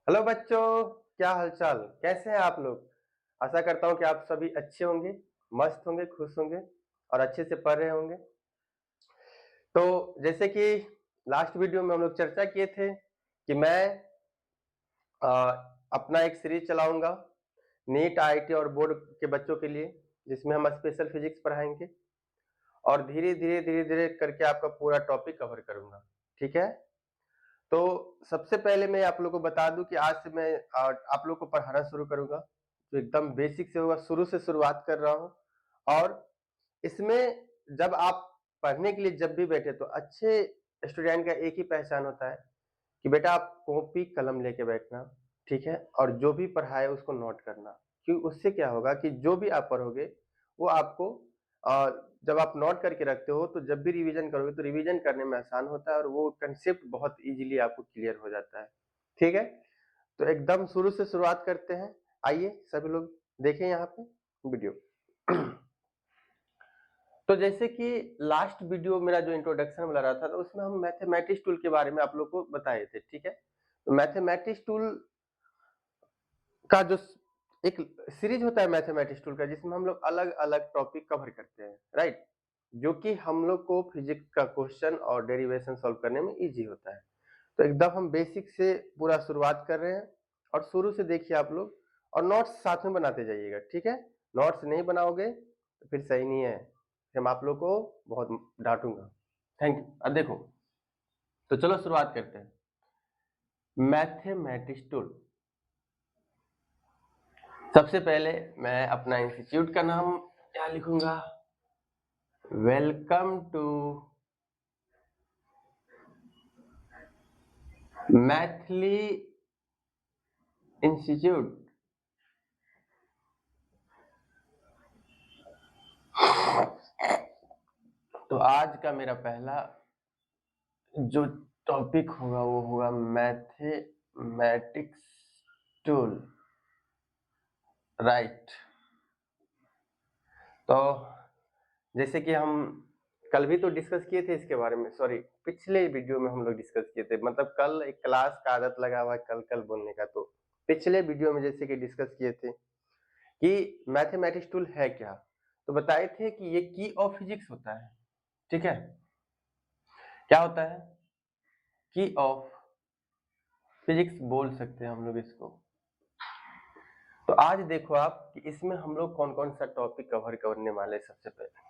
Hello बच्चों, क्या हालचाल? कैसे हैं आप लोग? आशा करता हूँ कि आप सभी अच्छे होंगे, मस्त होंगे, खुश होंगे और अच्छे से पढ़ रहे होंगे। तो जैसे कि लास्ट वीडियो में हम लोग चर्चा किए थे कि मैं अ, अपना एक सीरीज चलाऊँगा नीट, आईआईटी और बोर्ड के बच्चों के लिए, जिसमें हम स्पेशल फिजिक्स पढ़ाएँगे और धीरे-धीरे, धीरे-धीरे करके आपका पूरा टॉपिक कवर करूँगा। ठीक है? तो सबसे पहले मैं आप लोगों को बता दूं कि आज से मैं आप लोग को पढ़ाना शुरू करूंगा, जो एकदम बेसिक से होगा। शुरू से शुरुआत कर रहा हूं और इसमें जब आप पढ़ने के लिए जब भी बैठे तो अच्छे स्टूडेंट का एक ही पहचान होता है कि बेटा आप कॉपी कलम लेके बैठना, ठीक है? और जो भी पढ़ाए उसको नोट करना, क्योंकि उससे क्या होगा कि जो भी आप पढ़ोगे वो आपको अ, जब आप नोट करके रखते हो तो जब भी रिवीजन करोगे तो रिवीजन करने में आसान होता है और वो कंसेप्ट बहुत इजीली आपको क्लियर हो जाता है। ठीक है? तो एकदम शुरू से शुरुआत करते हैं। आइए सभी लोग देखें यहाँ पे वीडियो। तो जैसे कि लास्ट वीडियो मेरा जो इंट्रोडक्शन वाला रहा था, तो उसमें हम मैथमेटिक्स टूल के बारे में आप लोग को बताए थे, ठीक है? तो मैथमेटिक्स टूल का जो एक सीरीज होता है मैथमेटिक्स टूल का, जिसमें हम लोग अलग-अलग टॉपिक कवर करते हैं, राइट? जो कि हम लोग को फिजिक्स का क्वेश्चन और डेरिवेशन सॉल्व करने में इजी होता है। तो एकदम हम बेसिक से पूरा शुरुआत कर रहे हैं और शुरू से देखिए आप लोग और नोट्स साथ में बनाते जाइएगा, ठीक है? नोट्स नहीं बनाओगे तो फिर सही नहीं है, फिर हम आप लोग को बहुत डांटूंगा। Thank you. अब देखो, तो चलो शुरुआत करते हैं। मैथमेटिक्स टूल, सबसे पहले मैं अपना इंस्टीट्यूट का नाम क्या लिखूंगा? Welcome to Maithili institute. तो आज का मेरा पहला जो टॉपिक होगा वो होगा मैथमेटिक्स टूल, राइट? तो जैसे कि हम कल भी तो डिस्कस किए थे इसके बारे में, सॉरी पिछले वीडियो में हम लोग डिस्कस किए थे, मतलब कल एक क्लास का आदत लगा हुआ है कल कल बोलने का। तो पिछले वीडियो में जैसे कि डिस्कस किए थे कि मैथमेटिक्स टूल है क्या, तो बताए थे कि ये की ऑफ फिजिक्स होता है, ठीक है? क्या होता है? की ऑफ फिजिक्स बोल सकते हैं हम लोग इसको। तो आज देखो आप कि इसमें हम लोग कौन कौन सा टॉपिक कवर करने वाले हैं। सबसे पहले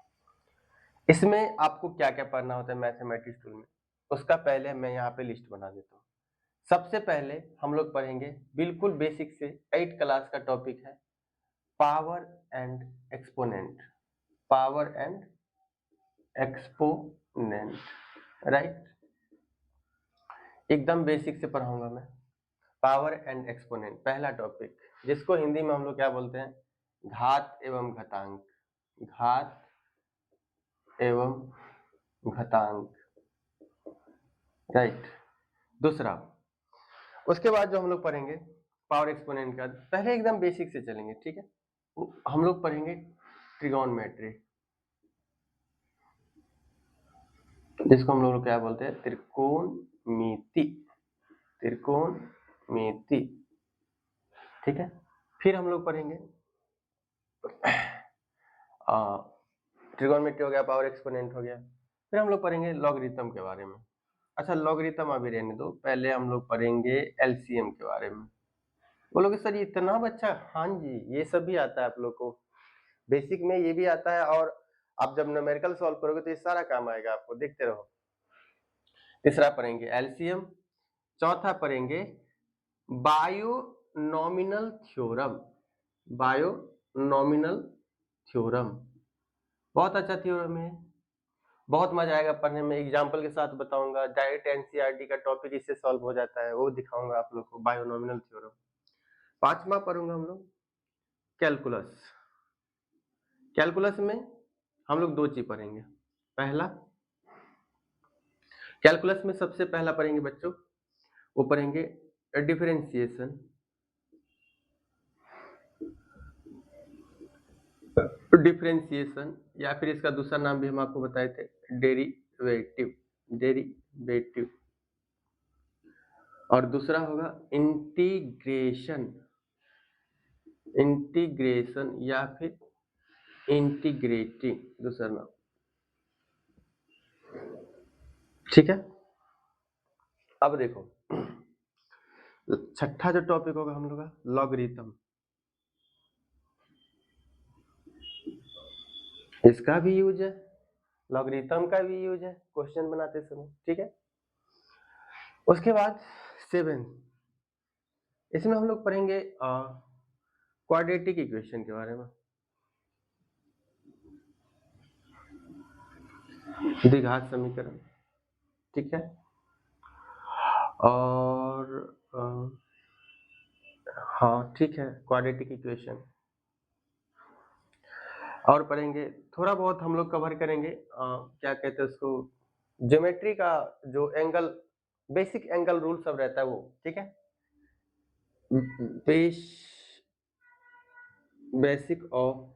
इसमें आपको क्या क्या पढ़ना होता है मैथमेटिक्स टूल में, उसका पहले मैं यहाँ पे लिस्ट बना देता हूँ। सबसे पहले हम लोग पढ़ेंगे बिल्कुल बेसिक से 8 क्लास का टॉपिक है power and exponent. Power and exponent, right? एकदम बेसिक से पढ़ाऊंगा मैं। पावर एंड एक्सपोनेंट पहला टॉपिक, जिसको हिंदी में हम लोग क्या बोलते हैं? घात एवं घातांक। घात एवं घातांक, राइट? दूसरा, उसके बाद जो हम लोग पढ़ेंगे पावर एक्सपोनेंट का, पहले एकदम बेसिक से चलेंगे, ठीक है? हम लोग पढ़ेंगे ट्रिगोनमेट्री, जिसको हम लोग क्या बोलते हैं? त्रिकोणमिति। त्रिकोणमिति, ठीक है? फिर हम लोग पढ़ेंगे ट्रिगोनमेट्री हो गया, पावर एक्सपोनेंट हो गया। फिर हम लोग पढ़ेंगे लॉगरिथम के बारे में। अच्छा, लॉगरिथम अभी रहने दो, पहले हम लोग पढ़ेंगे एलसीएम के बारे में। बोलोगे सर इतना बच्चा? हाँ जी, ये सब भी आता है आप लोग को, बेसिक में ये भी आता है और आप जब न्यूमेरिकल सॉल्व करोगे तो ये सारा काम आएगा आपको, देखते रहो। तीसरा पढ़ेंगे एलसीएम। चौथा पढ़ेंगे बायोनॉमिनल थ्योरम। बायोनॉमिनल थ्योरम बहुत अच्छा थ्योरम है, बहुत मजा आएगा पढ़ने में। एग्जाम्पल के साथ बताऊंगा, डायरेक्ट एनसीईआरटी का टॉपिक इससे सॉल्व हो जाता है, वो दिखाऊंगा आप लोग को, बायोनॉमिनल थ्योरम। पांचवा पढ़ूंगा हम लोग कैलकुलस। कैलकुलस में हम लोग दो चीज पढ़ेंगे। पहला, कैलकुलस में सबसे पहला पढ़ेंगे बच्चों, वो पढ़ेंगे डिफरेंशिएशन। डिफरेंशिएशन या फिर इसका दूसरा नाम भी हम आपको बताए थे, डेरिवेटिव। डेरिवेटिव, और दूसरा होगा इंटीग्रेशन, इंटीग्रेशन या फिर इंटीग्रेटिंग, दूसरा नाम। ठीक है, अब देखो छठा जो टॉपिक होगा हम लोग का लॉगरिथम। इसका भी यूज है, लॉगरिथम का भी यूज है क्वेश्चन बनाते समय। ठीक है, उसके बाद 7, इसमें हम लोग पढ़ेंगे क्वाड्रेटिक इक्वेशन के बारे में, द्विघात समीकरण। ठीक है, और हाँ ठीक है, क्वाड्रेटिक इक्वेशन। और पढ़ेंगे थोड़ा बहुत हम लोग कवर करेंगे क्या कहते हैं उसको, ज्योमेट्री का जो एंगल, बेसिक एंगल रूल सब रहता है वो। ठीक है, बेसिक ऑफ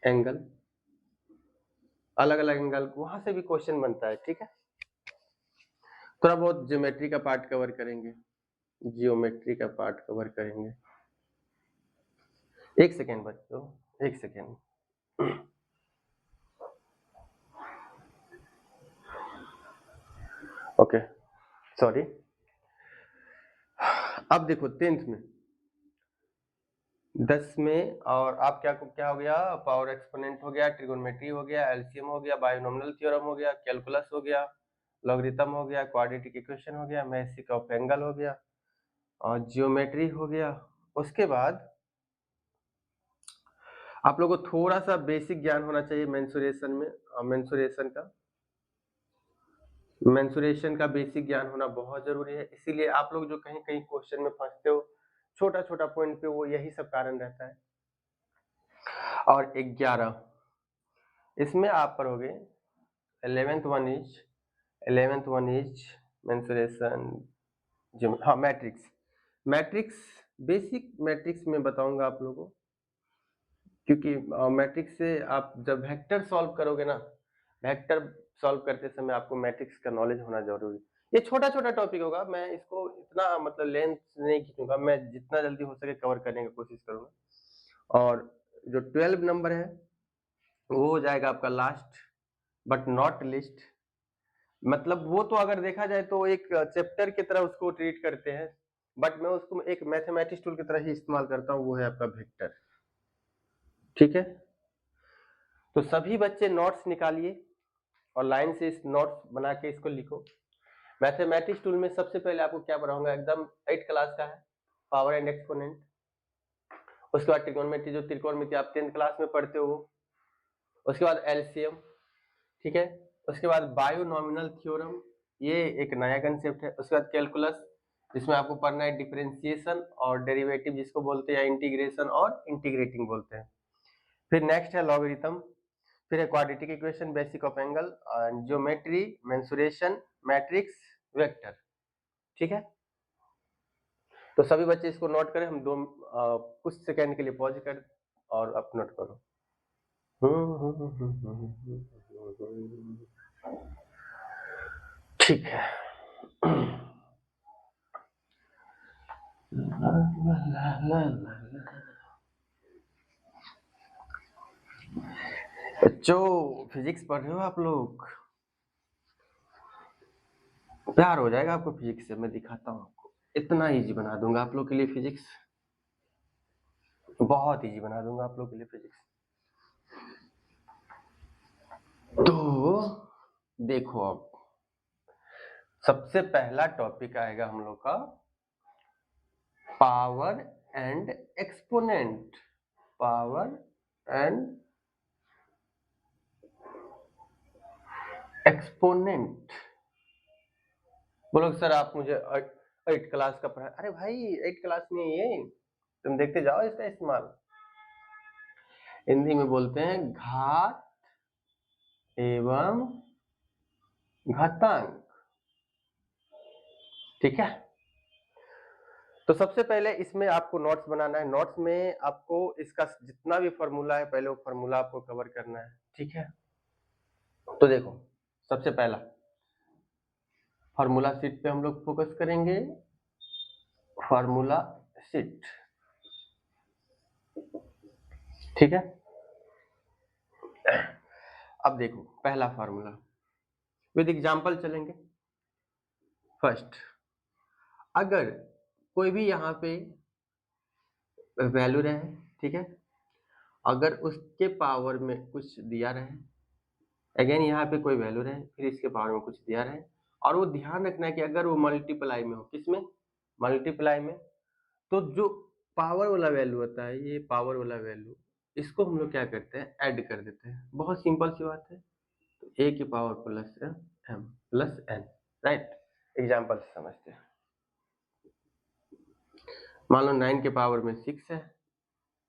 एंगल, अलग अलग एंगल वहां से भी क्वेश्चन बनता है। ठीक है, थोड़ा बहुत ज्योमेट्री का पार्ट कवर करेंगे, जियोमेट्री का पार्ट कवर करेंगे। एक सेकेंड बच्चों, एक सेकेंड। Okay sorry. अब देखो 10th में, 10 में और आप क्या हो गया, पावर एक्सपोनेंट हो गया, ट्रिगोनोमेट्री हो गया, एलसीएम हो गया, बायोनॉमिनल थ्योरम हो गया, कैलकुलस हो गया, लॉगरिथम हो गया, क्वाड्रेटिक इक्वेशन हो गया, बेसिक ऑफ एंगल हो गया और जियोमेट्री हो गया। उसके बाद आप लोगों को थोड़ा सा बेसिक ज्ञान होना चाहिए मेंसुरेशन में, मेंसुरेशन का बेसिक ज्ञान होना बहुत जरूरी है। इसीलिए आप लोग जो कहीं कहीं क्वेश्चन में फंसते हो छोटा छोटा पॉइंट पे, वो यही सब कारण रहता है। और 11, इसमें आप पढ़ोगे 11th वन इज मेंसुरेशन, हाँ मैट्रिक्स बेसिक मैट्रिक्स में बताऊंगा आप लोगों को, क्योंकि मैट्रिक्स से आप जब वेक्टर सॉल्व करोगे ना, वेक्टर सॉल्व करते समय आपको मैट्रिक्स का नॉलेज होना जरूरी। ये छोटा छोटा टॉपिक होगा, मैं इसको इतना मतलब लेंथ नहीं खींचूंगा, मैं जितना जल्दी हो सके कवर करने की कोशिश करूंगा। और जो 12 नंबर है वो हो जाएगा आपका लास्ट बट नॉट लिस्ट, मतलब वो तो अगर देखा जाए तो एक चैप्टर की तरह उसको ट्रीट करते हैं, बट मैं उसको एक मैथमेटिक्स टूल की तरह ही इस्तेमाल करता हूँ, वो है आपका वेक्टर। ठीक है, तो सभी बच्चे नोट्स निकालिए और लाइन से इस नोट्स बना के इसको लिखो। मैथमेटिक्स टूल में सबसे पहले आपको क्या पढ़ाऊंगा, एकदम 8 क्लास का है, पावर एंड एक्सपोनेंट। उसके बाद ट्रिगोनोमेट्री, जो त्रिकोणमिति आप 10th क्लास में पढ़ते हो। उसके बाद एलसीएम, ठीक है। उसके बाद बायोनॉमिनल थ्योरम, ये एक नया कंसेप्ट है। उसके बाद कैलकुलस, जिसमें आपको पढ़ना है डिफरेंशिएशन और डेरिवेटिव, जिसको बोलते हैं इंटीग्रेशन और इंटीग्रेटिंग बोलते हैं। फिर नेक्स्ट है लॉगरिथम, फिर है quadratic equation, basic of angle, geometry, mensuration, matrix, vector. ठीक है, तो सभी बच्चे इसको नोट करें। हम कुछ सेकंड के लिए पॉज कर और आप नोट करो। ठीक है, बच्चों फिजिक्स पढ़ रहे हो आप लोग, प्यार हो जाएगा आपको फिजिक्स से। मैं दिखाता हूँ आपको, इतना इजी बना दूंगा आप लोग के लिए फिजिक्स, बहुत इजी बना दूंगा आप लोग के लिए फिजिक्स। तो देखो, अब सबसे पहला टॉपिक आएगा हम लोग का power and exponent, power and exponent. बोलो सर आप मुझे 8 क्लास का पढ़ा, अरे भाई 8 क्लास नहीं है, तुम देखते जाओ इसका इस्तेमाल। हिंदी में बोलते हैं घात एवं घातांक। ठीक है, तो सबसे पहले इसमें आपको नोट्स बनाना है। नोट्स में आपको इसका जितना भी फॉर्मूला है, पहले वो फॉर्मूला आपको कवर करना है। ठीक है, तो देखो सबसे पहला फार्मूला शीट पे हम लोग फोकस करेंगे, फार्मूला शीट, ठीक है। अब देखो पहला फार्मूला विद एग्जांपल चलेंगे। फर्स्ट, अगर कोई भी यहाँ पे वैल्यू रहे, ठीक है, अगर उसके पावर में कुछ दिया रहे, अगेन यहाँ पे कोई वैल्यू रहे, फिर इसके पावर में कुछ दिया रहे, और वो ध्यान रखना है कि अगर वो मल्टीप्लाई में हो, किसमें, मल्टीप्लाई में, तो जो पावर वाला वैल्यू होता है, ये पावर वाला वैल्यू, इसको हम लोग क्या करते हैं, ऐड कर देते हैं। बहुत सिंपल सी बात है। तो a की power plus m plus n, right. Example से समझते हैं। मान लो 9 के पावर में 6 है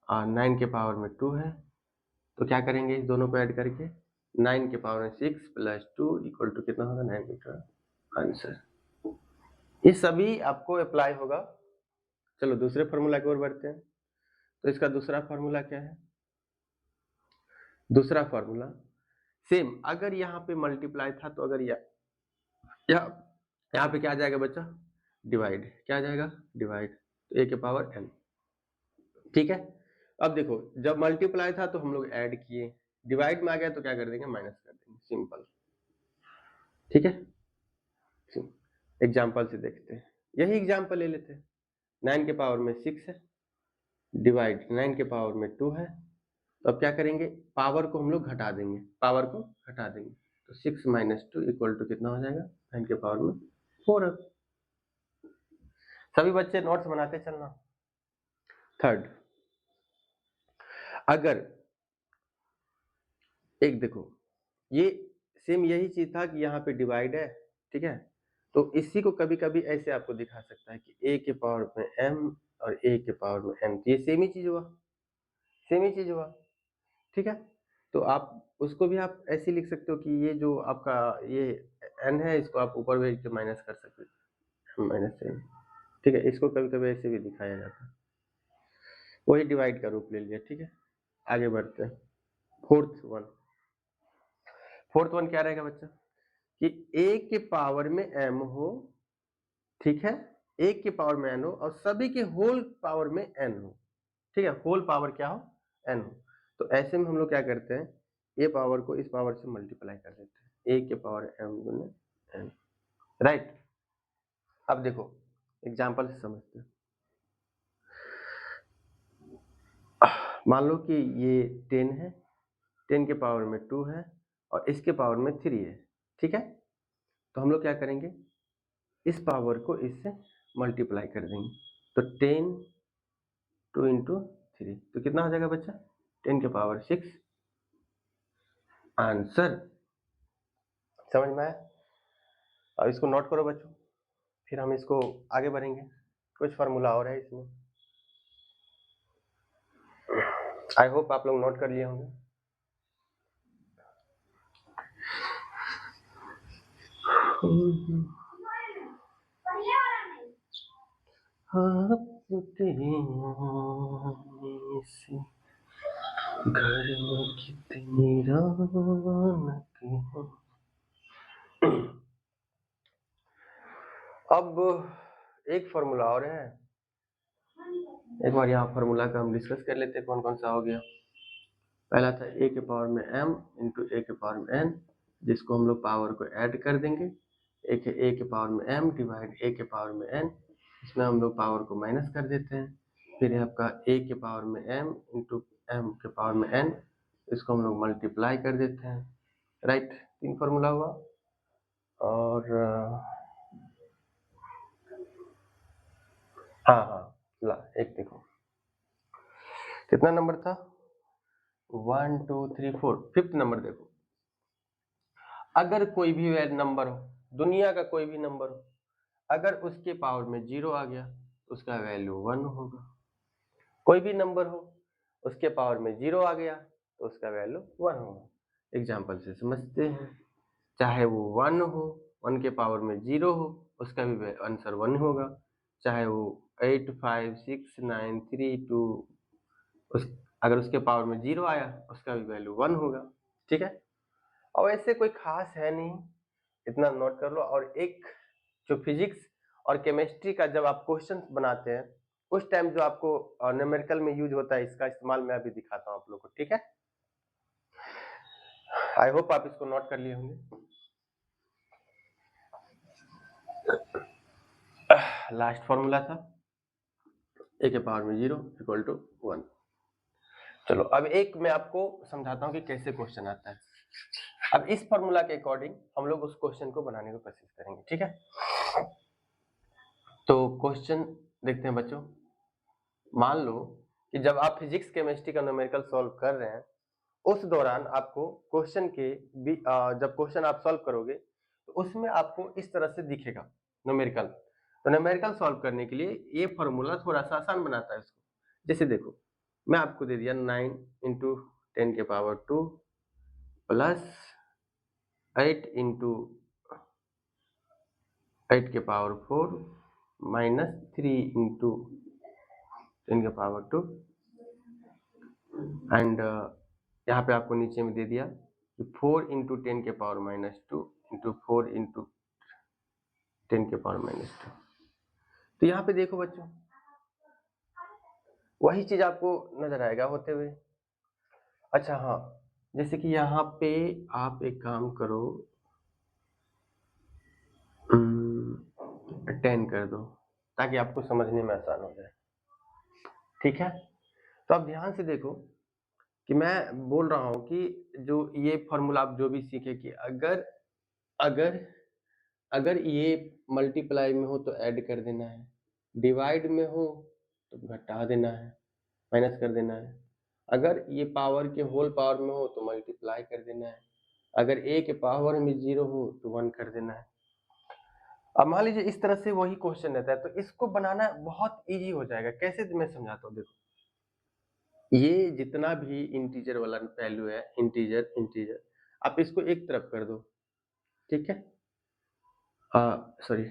और 9 के पावर में 2 है, तो क्या करेंगे, इस दोनों को ऐड करके 9 के पावर में 6 प्लस 2 इक्वल टू कितना होगा, 9 का आंसर। ये सभी आपको अप्लाई होगा। चलो दूसरे फार्मूला की ओर बढ़ते हैं। तो इसका दूसरा फार्मूला क्या है, दूसरा फार्मूला सेम, अगर यहाँ पे मल्टीप्लाई था तो अगर यहाँ पे क्या आ जाएगा बच्चा, डिवाइड, क्या आ जाएगा, डिवाइड, तो a के पावर n, ठीक है। अब देखो जब मल्टीप्लाई था तो हम लोग ऐड किए, डिवाइड में आ गया तो क्या कर देंगे, माइनस कर देंगे, सिंपल, ठीक है। एग्जाम्पल से देखते हैं, यही एग्जाम्पल ले लेते हैं। 9 के पावर में 6 है, डिवाइड 9 के पावर में 2 है, तो अब क्या करेंगे, पावर को हम लोग घटा देंगे, पावर को घटा देंगे, तो 6 माइनस 2 इक्वल टू कितना हो जाएगा, 9 के पावर में 4। सभी बच्चे नोट्स बनाते चलना। थर्ड, अगर एक देखो, ये सेम यही चीज था कि यहाँ पे डिवाइड है, ठीक है, तो इसी को कभी कभी ऐसे आपको दिखा सकता है कि a के पावर में m और a के पावर में n, ये सेम ही चीज हुआ, सेम ही चीज हुआ, ठीक है। तो आप उसको भी आप ऐसे लिख सकते हो कि ये जो आपका ये n है, इसको आप ऊपर भेज के माइनस कर सकते हो, माइनस n, ठीक है। इसको कभी कभी ऐसे भी दिखाया जाता है, वही डिवाइड का रूप ले लिया, ठीक है। आगे बढ़ते हैं। फोर्थ वन क्या रहेगा बच्चा, कि a के पावर में m हो, ठीक है, a के पावर में n हो और सभी के होल पावर में n हो, ठीक है, होल पावर क्या हो, n हो। तो ऐसे में हम लोग क्या करते हैं, a पावर को इस पावर से मल्टीप्लाई कर देते हैं, a के पावर m गुने n, राइट। अब देखो एग्जांपल से समझते हैं। मान लो कि ये 10 है, 10 के पावर में 2 है और इसके पावर में 3 है, ठीक है। तो हम लोग क्या करेंगे, इस पावर को इससे मल्टीप्लाई कर देंगे, तो 10 2 इंटू 3, तो कितना हो जाएगा बच्चा, 10 के पावर 6, आंसर। समझ में आया। अब इसको नोट करो बच्चों, फिर हम इसको आगे बढ़ेंगे। कुछ फार्मूला और है इसमें, आई होप आप लोग नोट कर लिए होंगे। घर में कितनी रौनक है। अब एक फार्मूला और है, एक बार यहाँ फार्मूला का हम डिस्कस कर लेते हैं, कौन कौन सा हो गया। पहला था a के पावर में m इंटू a के पावर में n, जिसको हम लोग पावर को ऐड कर देंगे, a के पावर में m डिवाइड a के पावर में n, इसमें हम लोग पावर को माइनस कर देते हैं। फिर है आपका a के पावर में m इंटू m के पावर में n, इसको हम लोग मल्टीप्लाई कर देते हैं, राइट। 3 फार्मूला हुआ। और हाँ, ला एक देखो, कितना नंबर था, 1 2 3 4, 5th नंबर देखो, अगर कोई भी नंबर हो, दुनिया का कोई भी नंबर हो, अगर उसके पावर में 0 आ गया तो उसका वैल्यू 1 होगा। कोई भी नंबर हो, उसके पावर में 0 आ गया तो उसका वैल्यू 1 होगा। एग्जाम्पल से समझते हैं, चाहे वो 1 हो, 1 के पावर में 0 हो, उसका भी आंसर 1 होगा। चाहे वो 8 5 6 9 3 2, अगर उसके पावर में 0 आया उसका भी वैल्यू 1 होगा, ठीक है। और ऐसे कोई खास है नहीं, इतना नोट कर लो। और एक जो फिजिक्स और केमिस्ट्री का जब आप क्वेश्चन बनाते हैं उस टाइम जो आपको न्यूमेरिकल में यूज होता है, इसका इस्तेमाल मैं अभी दिखाता हूँ आप लोग को, ठीक है। आई होप आप इसको नोट कर लिए होंगे। लास्ट फॉर्मूला था a के पावर में 0 इक्वल टू 1। चलो अब एक मैं आपको समझाता हूँ कि कैसे क्वेश्चन आता है। अब इस फॉर्मूला के अकॉर्डिंग हम लोग उस क्वेश्चन को बनाने की कोशिश करेंगे, ठीक है। तो क्वेश्चन देखते हैं बच्चों। मान लो कि जब आप फिजिक्स केमिस्ट्री का न्यूमेरिकल सॉल्व कर रहे हैं उस दौरान आपको क्वेश्चन के जब क्वेश्चन आप सॉल्व करोगे तो उसमें आपको इस तरह से दिखेगा न्यूमेरिकल। तो न्यूमेरिकल सॉल्व करने के लिए ये फॉर्मूला थोड़ा सा आसान बनाता है इसको। जैसे देखो मैं आपको दे दिया 9 इंटू 10 के पावर 2 प्लस 8 इंटू 8 के पावर 4 माइनस 3 इंटू 10 के पावर 2 एंड यहाँ पे आपको नीचे में दे दिया 4 इंटू 10 के पावर माइनस 2 इंटू 4 इंटू 10 के पावर माइनस 2। तो यहाँ पे देखो बच्चों वही चीज आपको नजर आएगा होते हुए। अच्छा हाँ, जैसे कि यहाँ पे आप एक काम करो 10 कर दो ताकि आपको समझने में आसान हो जाए, ठीक है। तो आप ध्यान से देखो कि मैं बोल रहा हूँ कि जो ये फॉर्मूला आप जो भी सीखे कि अगर अगर अगर ये मल्टीप्लाई में हो तो ऐड कर देना है, डिवाइड में हो तो घटा देना है, माइनस कर देना है। अगर ये पावर के होल पावर में हो तो मल्टीप्लाई कर देना है, अगर a के पावर में 0 हो तो 1 कर देना है। अब मान लीजिए इस तरह से वही क्वेश्चन रहता है तो इसको बनाना बहुत इजी हो जाएगा। कैसे मैं समझाता हूँ, देखो ये जितना भी इंटीजर वाला वैल्यू है, इंटीजर आप इसको एक तरफ कर दो, ठीक है। सॉरी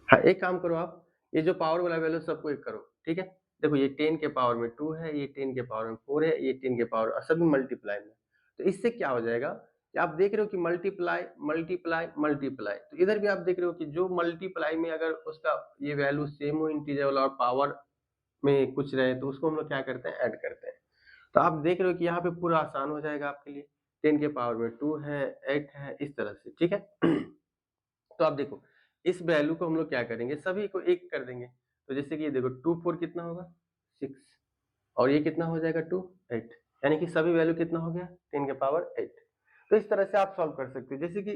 हाँ, एक काम करो आप ये जो पावर वाला वैल्यू सबको एक करो, ठीक है। देखो ये 10 के पावर में 2 है, ये 10 के पावर में 4 है, ये 10 के पावर सभी मल्टीप्लाई में। तो इससे क्या हो जाएगा कि आप देख रहे हो कि मल्टीप्लाई मल्टीप्लाई मल्टीप्लाई, तो इधर भी आप देख रहे हो कि जो मल्टीप्लाई में अगर उसका ये वैल्यू सेम हो इंटीजर वाला और पावर में कुछ रहे तो उसको हम लोग क्या करते हैं, ऐड करते हैं। तो आप देख रहे हो कि यहाँ पे पूरा आसान हो जाएगा आपके लिए। 10 के पावर में 2 है, 8 है, इस तरह से, ठीक है। तो आप देखो इस वैल्यू को हम लोग क्या करेंगे, सभी को एक कर देंगे। तो जैसे कि ये देखो 2 4 कितना होगा 6 और ये कितना हो जाएगा 2 8, यानी कि सभी वैल्यू कितना हो गया 10 के पावर 8। तो इस तरह से आप सॉल्व कर सकते हो। जैसे कि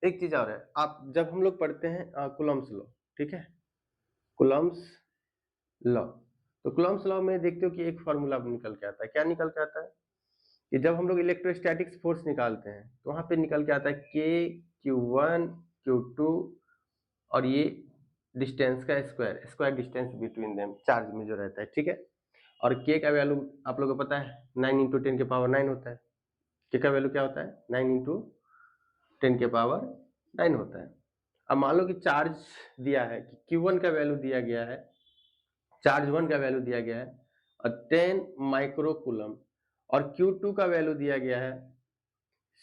एक चीज और है, आप जब हम लोग पढ़ते हैं कूलम्स लॉ, ठीक है, कूलम्स लॉ। तो कूलम्स लॉ में देखते हो कि एक फॉर्मूला निकल के आता है। क्या निकल के आता है कि जब हम लोग इलेक्ट्रोस्टैटिक्स फोर्स निकालते हैं तो वहां पे निकल के आता है के Q1 Q2 और ये डिस्टेंस का square distance between them, charge में जो रहता है, ठीक है। और के का वैल्यू आप लोगों को पता है 9 इंटू 10 के पावर 9 होता है। के का वैल्यू क्या होता है 9 इंटू 10 के पावर 9 होता है। अब मान लो कि चार्ज दिया है कि Q1 का वैल्यू दिया गया है, चार्ज 1 का वैल्यू दिया गया है और 10 माइक्रो कूलम, और Q2 का वैल्यू दिया गया है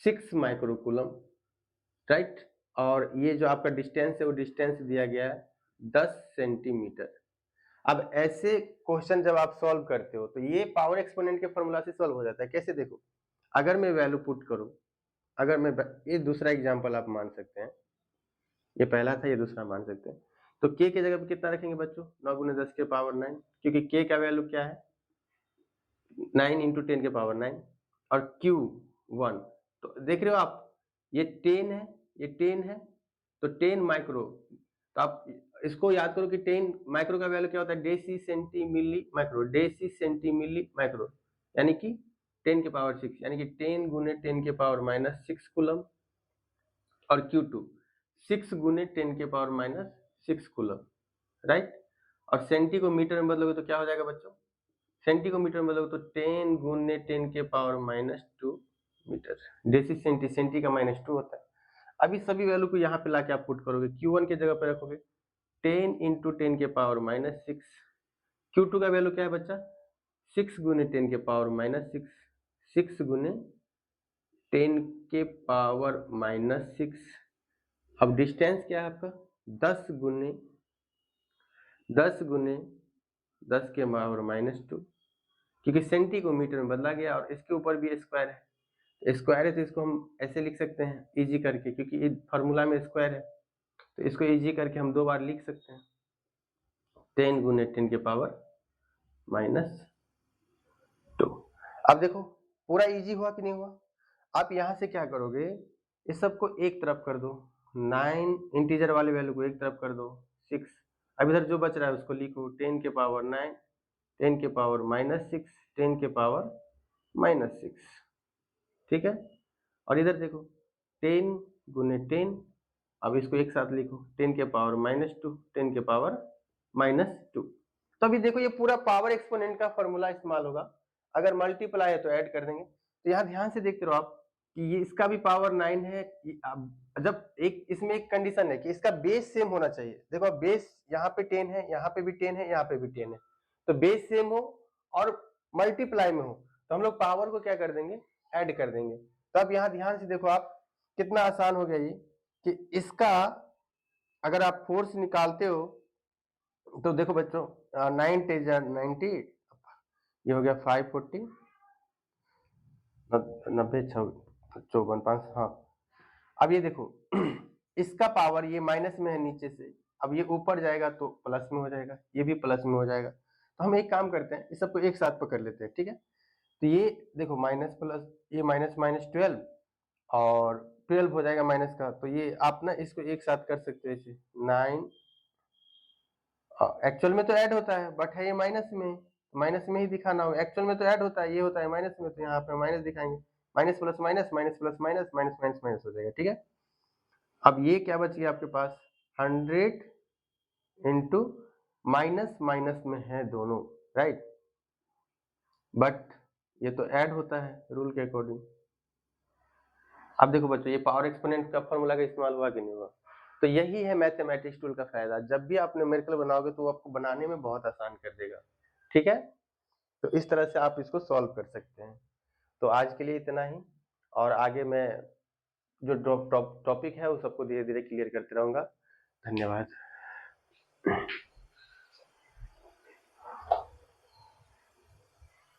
6 माइक्रो कूलम, राइट। और ये जो आपका डिस्टेंस है वो डिस्टेंस दिया गया है 10 सेंटीमीटर। अब ऐसे क्वेश्चन जब आप सॉल्व करते हो तो ये पावर एक्सपोनेंट के फॉर्मूला से सॉल्व हो जाता है। कैसे देखो, अगर मैं वैल्यू पुट करूं, अगर मैं ये दूसरा एग्जांपल आप मान सकते हैं, ये पहला था, ये दूसरा मान सकते हैं। तो k की जगह पे कितना रखेंगे बच्चों 9 गुने 10 के पावर 9, क्योंकि k का वैल्यू क्या है 9 इंटू 10 के पावर 9 और Q1 तो देख रहे हो आप ये 10 है, ये 10 है, तो 10 माइक्रो। तो आप इसको याद करो कि 10 माइक्रो का वैल्यू क्या होता है deci centi milli micro, deci centi milli micro, यानी कि 10 के पावर 6, यानी कि 10 गुने 10 के पावर माइनस 6 कूलम। और Q2 6 गुने 10 के पावर माइनस 6 कूलम, राइट। और सेंटी को मीटर में बदलोगे तो क्या हो जाएगा बच्चों, सेंटी को मीटर में बदलोगे तो 10 गुने 10 के power minus 2 metre. Deci centi, centi का माइनस 2 होता है। अभी सभी वैल्यू को यहाँ पे लाके आप पुट करोगे, Q1 के जगह पे रखोगे 10 इंटू 10 के पावर माइनस 6, Q2 का वैल्यू क्या है बच्चा 6 गुने 10 के पावर माइनस 6, 6 गुने 10 के पावर माइनस 6 अब डिस्टेंस क्या है आपका 10 गुने 10 गुने 10 के पावर -2, क्योंकि सेंटी को मीटर में बदला गया और इसके ऊपर भी स्क्वायर है। स्क्वायर है तो इसको हम ऐसे लिख सकते हैं इजी करके, क्योंकि ये फार्मूला में स्क्वायर है तो इसको इजी करके हम 2 बार लिख सकते हैं। 10 गुने 10 के पावर -2। अब देखो पूरा इजी हुआ कि नहीं हुआ। आप यहाँ से क्या करोगे, इस सबको एक तरफ कर दो, 9 इंटीजर वाले वैल्यू को एक तरफ कर दो, 6। अब इधर जो बच रहा है उसको लिखो 10 के पावर 9, 10 के पावर -6, 10 के पावर -6, ठीक है। और इधर देखो 10 गुने 10, अब इसको एक साथ लिखो 10 के पावर -2, 10 के पावर -2। तो अभी देखो ये पूरा पावर एक्सपोनेंट का फॉर्मूला इस्तेमाल होगा। अगर मल्टीप्लाई है तो ऐड कर देंगे। तो यहाँ ध्यान से देखते रहो आप कि ये इसका भी पावर 9 है। जब एक इसमें एक कंडीशन है कि इसका बेस सेम होना चाहिए। देखो बेस यहाँ पे 10 है, यहाँ पे भी 10 है, यहाँ पे भी 10 है, तो बेस सेम हो और मल्टीप्लाई में हो तो हम लोग पावर को क्या कर देंगे, ऐड कर देंगे। तो अब यहाँ ध्यान से देखो आप, कितना आसान हो गया ये कि इसका अगर आप फोर्स निकालते हो तो देखो बच्चों 9 90, ये हो गया 540, 90 54 5, हाँ। अब ये देखो इसका पावर ये माइनस में है नीचे से, अब ये ऊपर जाएगा तो प्लस में हो जाएगा, ये भी प्लस में हो जाएगा। तो हम एक काम करते हैं, इस सबको एक साथ पकड़ लेते हैं, ठीक है। तो ये देखो माइनस प्लस, ये माइनस माइनस 12 और 12 हो जाएगा माइनस का, तो ये आप ना इसको एक साथ कर सकते हो ऐसे 9, एक्चुअल में तो ऐड होता है बट है ये माइनस में ही दिखाना हो। एक्चुअल में तो ऐड होता है, ये होता है माइनस में, तो यहाँ पे माइनस दिखाएंगे। Minus plus minus, minus plus minus, minus minus minus हो जाएगा, ठीक है। अब ये क्या बच गया आपके पास 100 इंटू माइनस माइनस में है दोनों, राइट। बट ये तो ऐड होता है रूल के अकॉर्डिंग। अब देखो बच्चों ये पावर एक्सपोनेंट का फॉर्मूला का इस्तेमाल हुआ कि नहीं हुआ। तो यही है मैथमेटिक्स टूल का फायदा, जब भी आप न्यूमेरिकल बनाओगे तो वो आपको बनाने में बहुत आसान कर देगा, ठीक है। तो इस तरह से आप इसको सॉल्व कर सकते हैं। तो आज के लिए इतना ही, और आगे मैं जो टॉपिक है वो सबको धीरे धीरे क्लियर करते रहूंगा। धन्यवाद।